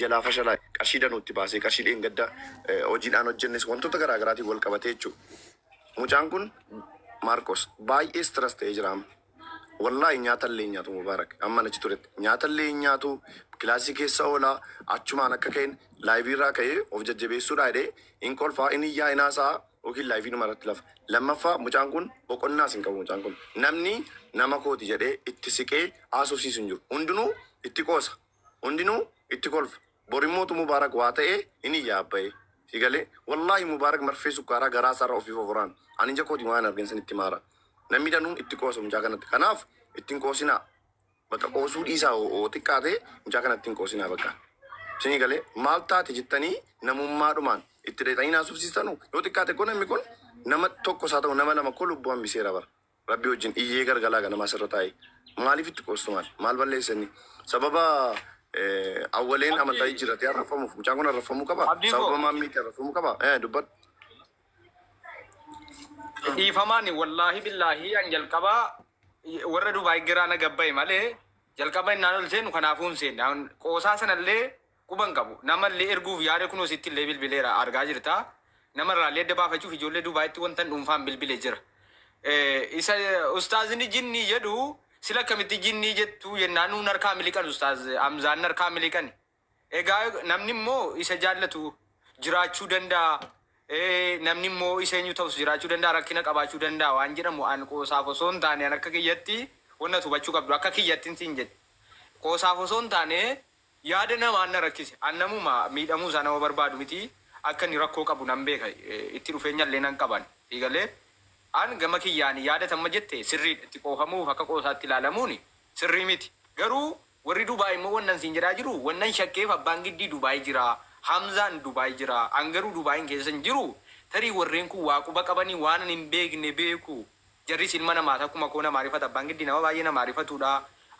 jalaa fashalaa qarshiidhaan nutti baasee qarshiidhaan gadda hojiidhaan hojjennes wantoota garaa garaatiin wal qabatee jechuudha. Mucaan kun Maarkos baay'ee stress ta'ee jira. Wallaahi nyaatallee nyaatu Mubaarak amma achi turetti nyaatallee nyaatu kilaasii keessa oolaa achumaan akka ka'een laayivii irraa ka'ee of jajjabeessuudhaa jedhee hin kolfaa inni iyyaa inaasaa yookiin laayivii numa irratti lafa. Lammaffaa mucaan kun boqonnaas hin qabu. Mucaan kun namni nama kooti jedhee itti siqee haasofsiisu hin jiru. Hundinuu itti qoosa. Hundinuu itti kolfa. Borimmootu Mubaarak waa ta'ee inni iyyaa abba'ee. Sigalee wallaahi Mubaarak marfee sukkaaraa garaa isaarra ofiif ofiraan. Ani ija kooti waan arginu itti maara. Namni danuun itti qoosa mucaa kanatti. Kanaaf ittiin qoosinaa. Bakka qoosuu dhiisaa xiqqaatee mucaa kanatti hin qoosinaa bakka. Isinii galee maal taate jettanii namummaadhumaan itti dheexanii naasufsiistanu yoo xiqqaate kun namni kun nama tokko isaa ta'u nama lama kun lubbuu hambiseera bara. Rabbi wajjin iyyee gargalaa kana asirra taa'e. Maaliif itti qoostu maal? Maal balleessanii? Sababa awwaleen amantaa jijjiirratee arrafamuuf mucaan kun arrafamuu qaba. Sababa maammiitti arrafamuu qaba. Dubbadhu. Dhiifamaan wallaahi billaahi an jalqabaa warra Dubaay giraana gabbaa'e malee jalqaba innaan ol seenu kanaafuu hin seenne. Qoosaa sanallee quban qabu. Namallee erguuf yaada kunoo sitti illee bilbileera argaa jirta. Namarraallee adda baafachuuf ijoollee Dubaayitti wanta dhuunfaan bilbilee jira. Isa ustaazni jinnii jedhu sila akkamitti jinnii jettu jennaan nuun harkaa miliqan ustaaz Hamzaan harkaa miliqan. Egaa namni immoo isa jaallatu jiraachuu danda'a. Namni immoo isa eenyu ta'us jiraachuu danda'a rakkina qabaachuu danda'a waan jedhamu an qoosaaf osoo hin taane akka kiyyatti wanna hubachuu qabdu akka kiyyatti hin jedhe. Qoosaaf osoo hin taane yaada namaan na rakkise. An namuma miidhamuu isaa nama barbaadu miti akka inni rakkoo qabu nan beeka itti dhufeenyallee nan qaban. Eegalee an gama kiyyaan yaada tamma jette sirrii itti qoofamuuf akka qoosaatti ilaalamuun sirrii miti. Garuu warri Dubaay immoo wannan siin jedhaa jiru wannan shakkeef abbaan giddii Dubaay jira. Hamzaan Dubaay jira. Angaruu Dubaayin keessa hin jiru. Tarii warreen kun waa quba qabanii waan hin beekne beeku. Jarris ilma namaa akkuma koo nama maarifata. Abbaan giddii nama baay'ee nama maarifatudha.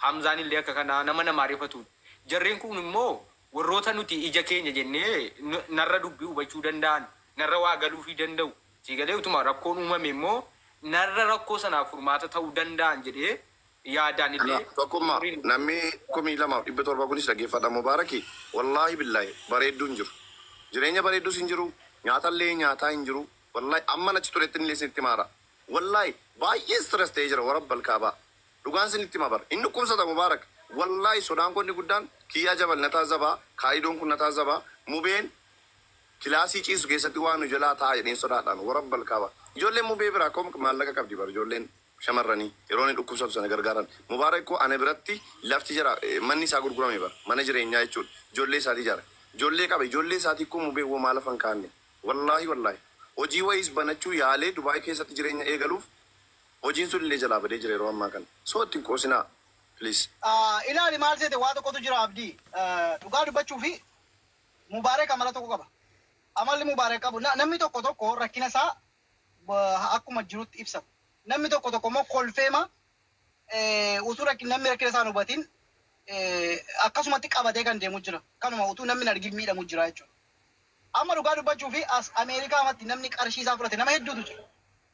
Hamzaan illee akka kana nama nama maarifatudha. Jarreen kun immoo warroota nuti ija keenya jennee narra dubbii hubachuu danda'an, narra waa galuufii danda'u. Siigalee utuma rakkoon uumame immoo narra rakkoo sanaaf furmaata ta'uu danda'an jedhee yaadaan illee. Tokkummaa namni 2,700 kunis dhaggeeffata Mubaaraki. Wallaahi billaahi bareedduun jiru. Jireenya bareedduus hin jiru. Nyaatallee nyaataa hin jiru. Wallaahi amma achi turetti illee sinitti maara. Wallaahi baay'ee stress ta'ee jira warra balkaabaa. Dhugaan sinitti maa bara. Inni kumsata Mubaarak. Wallaahi sodaan konni guddaan kiyyaa jabal nataa zabaa kaayidoon kun nataa zabaa mubeen kilaasii ciisu keessatti waan nu jalaa taa'aa jedheen sodaadhaan warra balkaabaa. Ijoolleen mubee biraa akkuma maallaqa qabdi bara ijoolleen shamarranii yeroo inni dhukkubsatu sana gargaaran. Mubaarak koo ana biratti lafti jira manni isaa gurgurame bara mana jireenyaa jechuudha. Ijoollee isaatii jara. Ijoollee qaba ijoollee isaatii koo mubee woo maal afan kaanne. Wallaahi hojii wayiis banachuu yaalee Dubaay keessatti jireenya eegaluuf hojiin sun illee jalaa badee jira yeroo ammaa kana. Soo ittiin qoosinaa please. Ilaali maal seete waa tokkotu jira abdii. Dhugaa dubbachuu fi Mubaarak amala tokko qaba. Amalli Mubaarak qabu namni tokko rakkina isaa akkuma jirutti ibsata. Namni tokko immoo kolfeema utuu namni rakkina isaa hin hubatin akkasumatti qabatee kan deemu jira. Kanuma utuu namni argin miidhamu jira jechuudha. Amma dhugaa dubbachuu fi as Ameerikaa amatti namni qarshii isaa fudhate nama hedduutu jira.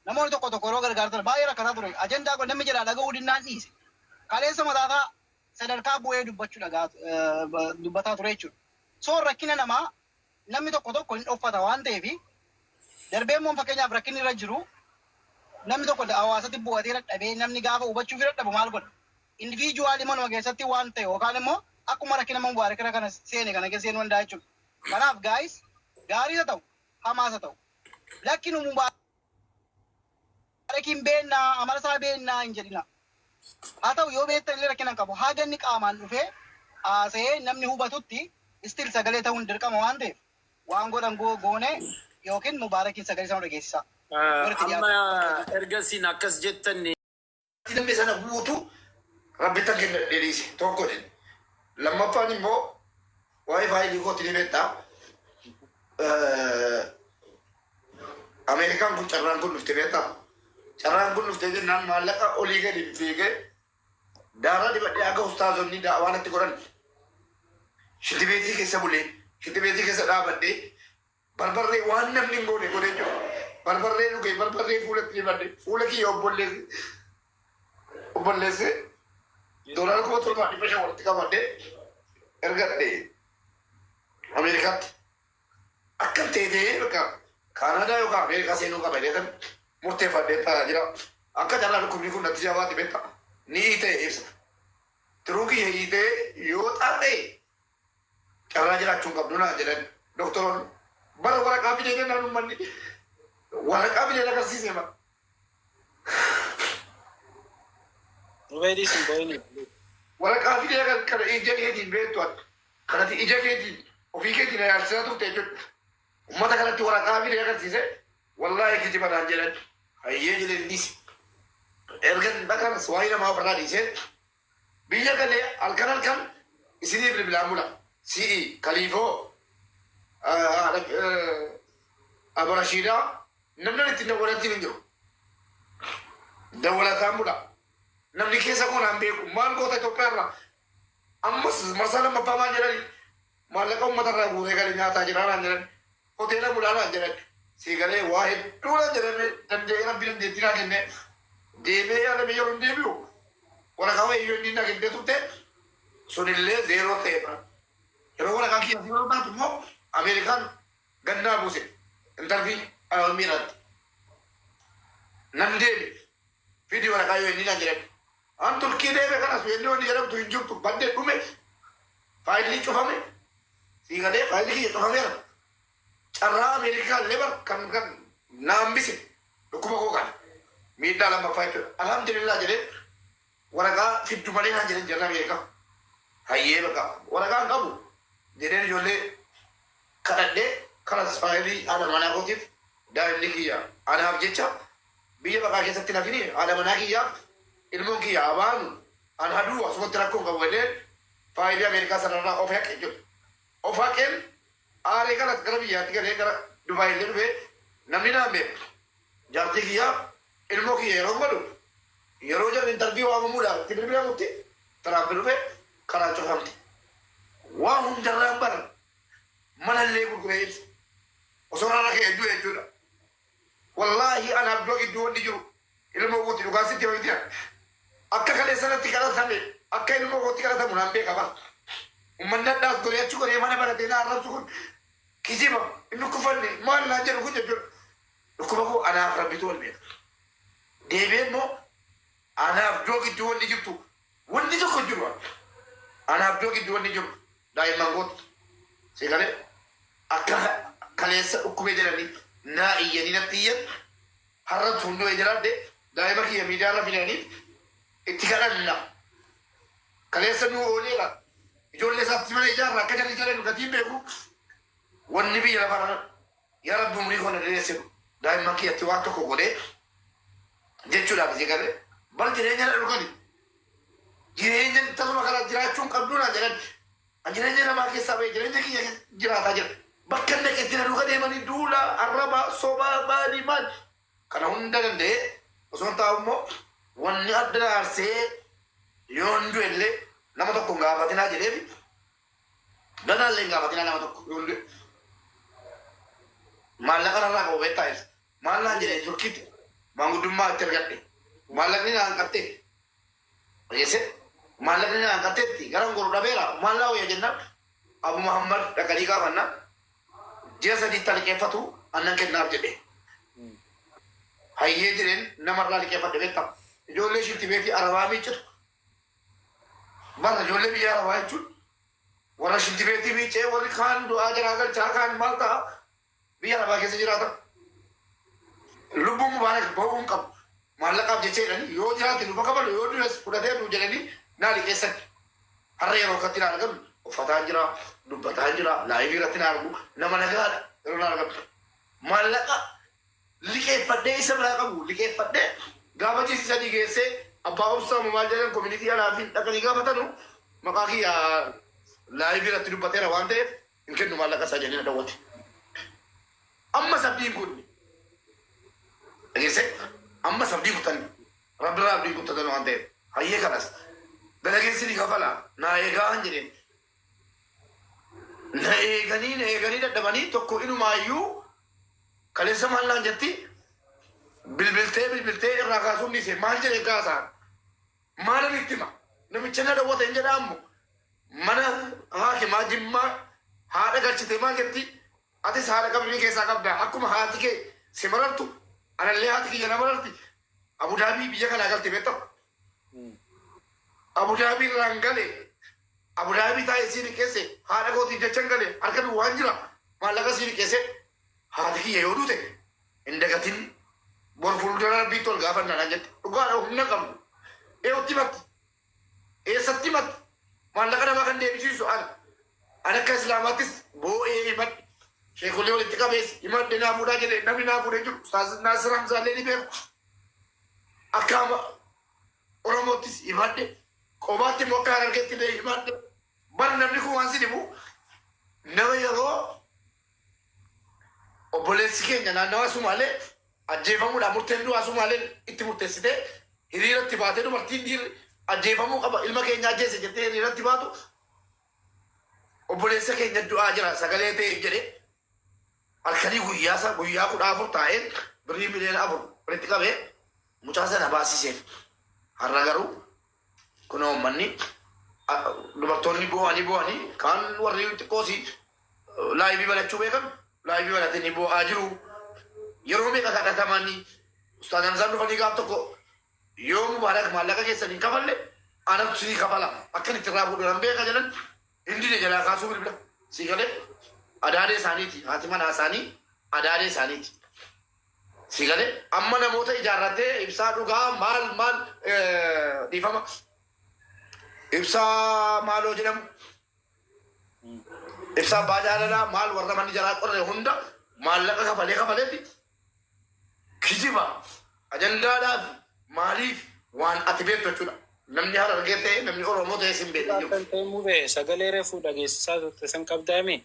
Namoonni tokko yeroo gargaartan baay'ee rakkataa ture. Ajandaa kun namni jedhaa dhaga'uu dinnaan dhiise. Kaleessa mataataa sadarkaa bu'ee dubbataa ture jechuudha. Soo rakkina namaa namni tokko hin dhoffata waan ta'eef darbee immoo fakkeenyaaf rakkinni irra jiru namni tokko hawaasatti bu'atee dadhabee namni gaafa hubachuuf dadhabu maal godha? Indiviijuwaalii manuma keessatti waan ta'e yookaan immoo akkuma rakkina Mubaarak kana seene kana keessa seenuu danda'a jechuudha. Kanaaf gaayis gaarii haa ta'u hamaas haa ta'u lakkinu Mubaarakiin beennaa amala isaa beennaa hin jedhina. Haa ta'u yoo beektan illee rakkina qabu haga inni qaamaan dhufee haasa'ee namni hubatutti istil sagalee ta'uun dirqama waan ta'eef waan godhan goone yookiin Mubaarakiin sagalee sana dhageessisa. Amma ergasiin akkas jettan namni sana guutuu rabbitan kenna dheedhiise tokko jedhe. Lammaffaan immoo waa'ee faayilii kootti ni beektaa. Ameerikaan kun carraan kun dhufte beektaa. Carraan kun dhufte jennaan maallaqa olii gadi fiigee daaraa dibadhee akka ustaazonni waan itti godhan. Shitibeetii keessa bulee shitibeetii keessa dhaabadhee barbarree waan namni hin goone godhe jiru. Barbarree dhugee barbarree fuulatti dibadhee fuula kiyya obbolleesse $1,700 walitti qabadhee ergadhee Ameerikaatti akkam ta'ee bakka Kaanadaa yookaan Ameerikaa seenuu qaba jedhan murteeffadhee taa'aa jira. Akka carraa dhukkubni kun natti jabaate beekta. Ni hiitee ibsa. Turuukii hiitee yoo xaa'e carraa jiraachuun qabdu naa jedhan doktoroonni. Bara waraqaa fidee kennaan uummanni waraqaa fidee agarsiisee bara. Waraqaa fidee kana ija keetiin beektu kanatti ija keetiin ofii keetiin ayyaansisaa turte jechuudha. Ummata kanatti waraqaa fidee agarsiise wallaahi kijibanaan jedhan hayyee jedhanis ergan bakka waa'ee namaa ofirraa dhiisee biyya galee halkan isinii bilbilaan bula si'i kaliifoo abarashiidhaa namni itti dawwalatti hin jiru dawwalataan bula namni keessa koonaan beeku maal goota Itoophiyaa irraa ammas marsaa lammaffaa maal jedhani maallaqa uummatarraa guutee galee nyaataa jiraanaan jedhan hoteela bulaanaan jedhan siigalee waa hedduudhaan jedhame danda'ee rabbi dandeettinaa kenne deemee yaada biyya hin deebi'u waraqaa wayyoo inni na kennee turte sunillee zeeroo ta'edha. Yeroo waraqaa kiyya zeeroo taatu immoo Ameerikaan gannaa buuse intarvii miiraatti. Nam deeme fidii waraqaa yoo inni na jedhame. An turkii deeme kanas yenni wanni jedhamtu hin jirtu baddee dhume faayilii cufame siigalee faayilii kiyya cufameera. Carraa Ameerikaan lebar kan naambise dhukkuma koo kana. Miidhaa lammaffaa jechuudha. Alhamdulillah jedhee waraqaa fiddu malee naan jedhan jarra Ameerikaa. Hayyee bakka waraqaan qabu jedheen ijoollee kadhadhee kanas faayilii haadha manaa kootiif daa'imni kiyya anaaf jecha biyya baqaa keessatti nafini haadha manaa kiyyaaf ilmoon kiyya abaanu an haduu asumatti rakkoon qabu jedhee faayilii Ameerikaa sanarraa of haqe jechuudha. Of haqeen aaree kanas gara biyyaatti galee gara Dubaayillee dhufee namni naan beeku jaartii kiyyaaf ilmoo kiyya yeroo godhu yeroo jedhu intarvii waamamuudhaaf itti bilbilamutti taraabbi dhufe karaa cufamte. Waa hundarraan bara manallee gurguree ibsa. Osoo rara kee hedduu jechuudha. Wallaahi anaaf doo gidduu wanni jiru ilmoo kootti dhugaasitti hoytiya. Akka kalee sanatti kadhatame akka ilmoo kootti kadhatamu naan beekama. Uummanni addaas goree achi goree mana baratee naa arrabsu kun kijiba inni kufanne maal naan jedhu kun jechuudha. Dhukkuba koo anaaf rabbitu wal beeka. Deebi'ee immoo anaaf doo gidduu wanni jirtu wanni tokko jiru anaaf doo gidduu wanni jiru daa'imman gootu siigalee akka kaleessa dhukkubee jedhanii naa iyyanii natti iyyan har'atu hundee jiraadde daa'ima kiyya miidiyaarra fidanii itti kadhanna kaleessa nuu ooleera ijoollee isaatti mana ijaarra akka jarri jedhan gatiin beeku wanni biyya lafarra yaa rabbi umrii kona dheeressitu daa'imman kiyyatti waan tokko godhee jechuudhaaf siigalee bar jireenya dha dhugani jireenya tasuma kana jiraachuun qabduuna jedhan jireenya namaa keessaa ba'e jireenya kiyya jiraataa jira bakka inni itti na dhuga deemanii duula arraba sobaa baadii maal kana hunda danda'ee osoo hin taa'u immoo wanni adda aarsee yoo hin du'ellee nama tokko hin gaafatinaa jedheefi danaallee hin gaafatinaa nama tokko yoo hin du'e maallaqa narraa qabu beektaa ibsa maallaan jedhee turkiitti maanguddummaa itti argadhe maallaqni naan qattee Ese maallaqni naan qatteetti garan goru dhabeera maallaa wayya jennaan Abu Muhammad dhaqanii gaafanna ji'a sadiitti liqeeffatu annan kennaaf jedhe hayyee jedheen namarraa liqeeffadhe beektaa ijoollee shifti beekti arabaa miiccitu barra ijoollee biyya arabaa jechuun warra shifti beekti miiccee warri kaan du'aa jiraa galchaa kaan maal ta'a biyya arabaa keessa jiraatan lubbuun mubaarak ba'uun qabu maallaqaaf jecha jedhanii yoo jiraate nu bakka balu yoo du'es fudhatee nu jedhanii naa liqeessan har'a yeroo akkatti na argamu uffataa jira dubbataa jira laayivii irratti na argu nama nagaadha yeroo na argamu maallaqa liqeeffadhee isa biraa qabu liqeeffadhee gaafa jiisi sadii geessee abbaa obsaa maal jedhan koominitii alaa fi dhaqanii gaafatanu maqaa kiyya laayivii irratti dubbateera waan ta'eef hin kennu maallaqa isaa jedhanii na dawwate amma sabdiin kun Ese amma sabdii kutan rabbiraa abdii kutatan waan ta'eef hayyee kanas dalageessi ni kafala naa eegaa han jedheen na eeganii dadhabanii tokko inumaayyuu kaleessa maallaan jetti bilbiltee irraa kaasuun dhiise maal jedhe gaasaan maalan itti hima namicha na dawwata hin jedha ammo mana haakimaa jimmaa haadha galchite maal jetti atis haadha qabrii keessaa qabda akkuma haati kee si marartu anallee haati kiyya na mararti abudaabii biyya kanaa galte beektamu abudaabii irraan gale abudaabii taa'ee siin keesse haadha kootii jechan gale harka duwwaan jira maallaqa siin keesse haati kiyya yoo duute hin dagatin bor fuuldura rabbiitti ol gaafannaa jette dhugaadha humna qabdu eeyotti matti eessatti matti maallaqa namaa kan deebisiisu an akka islaamaattis boo'ee himadhe sheekolee walitti qabees himadhe naa fuudhaa jedhe namni naa fuudhee jiru Ustaaz Naasir Hamzaallee ni beeku akka Oromoottis himadhe qobaatti immoo akka Harargeetti illee himadhe bar namni kun waan si dhibu nama yeroo obboleessi keenya naannawaa Sumaalee ajjeefamuudhaan murteen du'aa Sumaaleen itti murteessitee hiriiratti baatee dubartiin dhiirri ajjeefamuu qaba ilma keenya ajjeese jettee hiriiratti baatu obboleessa keenya du'aa jira sagalee ta'e jedhe halkanii guyyaa 14 taa'een birrii miliyoona 4 walitti qabee mucaa sana baasiseef har'a garuu kun uummanni dubartoonni bu'anii kaan warri xiqqoosi laayivii balachuu beekan laayivii balatanii bu'aa jiru yeroo meeqa kadhatamanii Ustaaz Hamzaan dhufanii gaaf tokko yoo mubaarak maallaqa keessan hin kafalle anatu sinii kafala akkan itti irraa fuudhan beeka jedhan hindi jalaa kaasuu bilbila sii galee adaadee isaaniiti haati manaa isaanii adaadee isaaniiti sii galee amma namoota ijaarratee ibsaa dhugaa maal dhiifama ibsaa maaloo jedhamu ibsaa baajaaladhaa maal warra manni jalaa qorre hunda maallaqa kafaleeti kijiba ajandaadhaaf maaliif waan ati beektu jechuudha. Namni Harargee ta'e namni Oromoo ta'e sin beekne. Mube sagalee reefuu dhageessisaa turte san qabdaame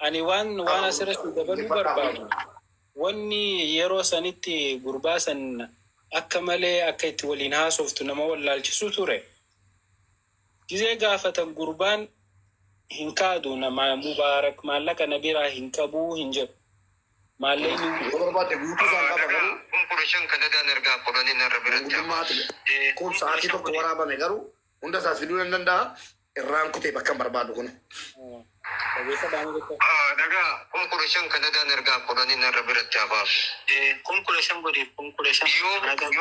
ani waan asirratti dabaluu barbaadu. Wanni yeroo sanitti gurbaa san akka malee akka itti waliin haasoftu nama wallaalchisuu ture. Gizee gaafatan gurbaan hin kaadu nama Mubaarak maallaqa na biraa hin qabuu hin jedhu. Maalleen barbaade guutuu isaan qaba garuu konkolaataan Kanadaan ergaa qolanii narra biratti kun sa'aatii tokko waraabame garuu hunda isaas fiduu hin danda'a irraan kutee bakka hin barbaadu kun. Dagaa konkolaataan Kanadaan ergaa qolanii narra biratti hafaaf. konkolaataan godheef konkolaataan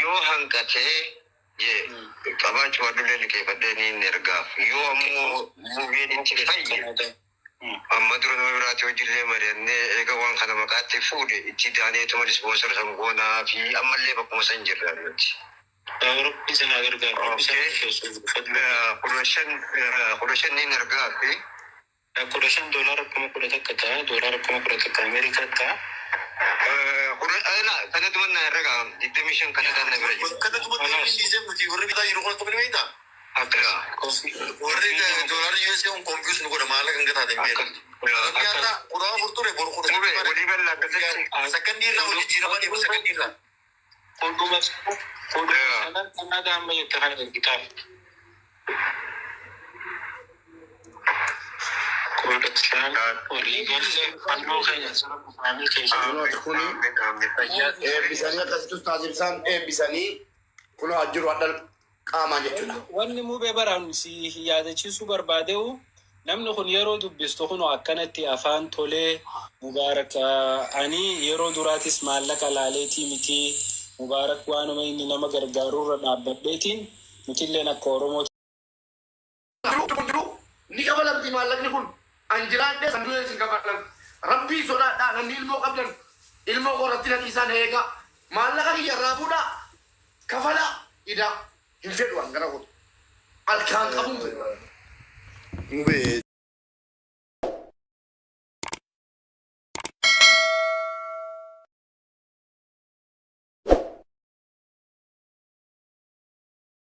Yoo hanqatee qabaachuu adullee liqeeffadhee ni ergaaf. Yoo ammoo muumeen itti fayyadu. Amma dura nama biraatti hojiilee mari'annee egaa waan kana maqaatti fuudhe itti daaneetuma dispoosara san goonaa fi ammallee bakkuma san jirra nuti. Awurooppii sana gargaaru. Kudha niin ergaa fi $10 kuma kudha takka ta'a $10 Ameerikaa ta'a. kana dumanna ergaa 25 Kanadaan na bira jiru. Kana dumanna hindi warri bitaa yeroo kana qabne meeta. Akka warri dollar US on confuse nu godha maallaqa kan gataa deemee. Akka kuraa furture bor kuraa. walii bal'aa akkasatti Sakandii irraa hojii jiramanii sakandii irraa. Sanan Kanada amma jette kana ergitaaf. Eebbisanii akkasitti Ustaaz Ibsaan eebbisanii kunoo ajjiru adda qaamaan jechuudha. Wanni mubee baraan si yaadachiisuu barbaadeu namni kun yeroo dubbistu kun akkanatti afaan tolee Mubaarak ani yeroo duraatis maallaqa laaleetii miti Mubaarak waanuma inni nama gargaaruurra dhaabbadheetiin nutilleen akka Oromoo ni kafalamti maallaqni kun anjiraadhee sanduulee sin kafalam rabbii sodaadhaa namni ilmoo qabdan ilmoo qoratti nan isaan eegaa maallaqa kiyya irraa fuudhaa kafala idaa hin fedhu an gara kun alkaan qabuun fedhu.